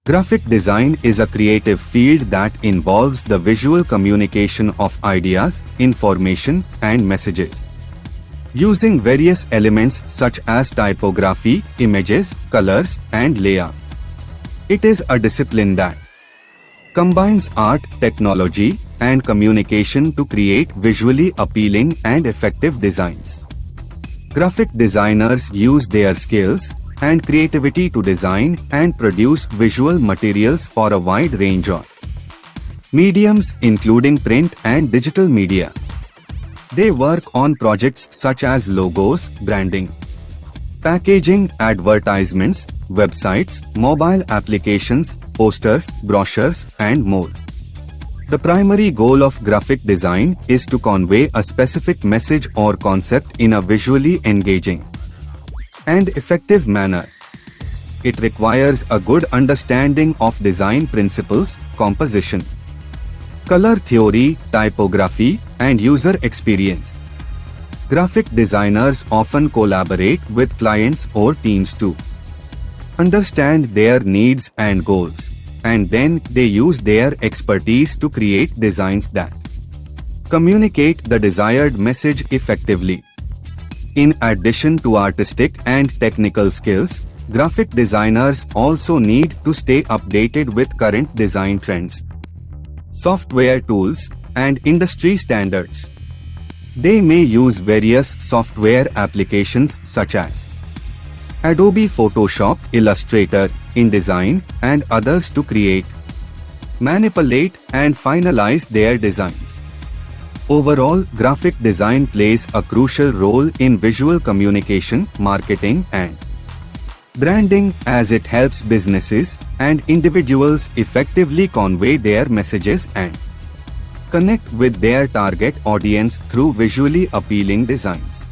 Graphic design is a creative field that involves the visual communication of ideas, information, and messages. Using various elements such as typography, images, colors, and layout. It is a discipline that combines art, technology, and communication to create visually appealing and effective designs. Graphic designers use their skills and creativity to design and produce visual materials for a wide range of mediums including print and digital media. They work on projects such as logos, branding, packaging, advertisements, websites, mobile applications, posters, brochures, and more. The primary goal of graphic design is to convey a specific message or concept in a visually engaging and effective manner. It requires a good understanding of design principles, composition, color theory, typography, and user experience. Graphic designers often collaborate with clients or teams to understand their needs and goals, and then they use their expertise to create designs that communicate the desired message effectively. In addition to artistic and technical skills, graphic designers also need to stay updated with current design trends, software tools, and industry standards. They may use various software applications such as Adobe Photoshop, Illustrator, InDesign, and others to create, manipulate, and finalize their designs. Overall, graphic design plays a crucial role in visual communication, marketing, and branding as it helps businesses and individuals effectively convey their messages and connect with their target audience through visually appealing designs.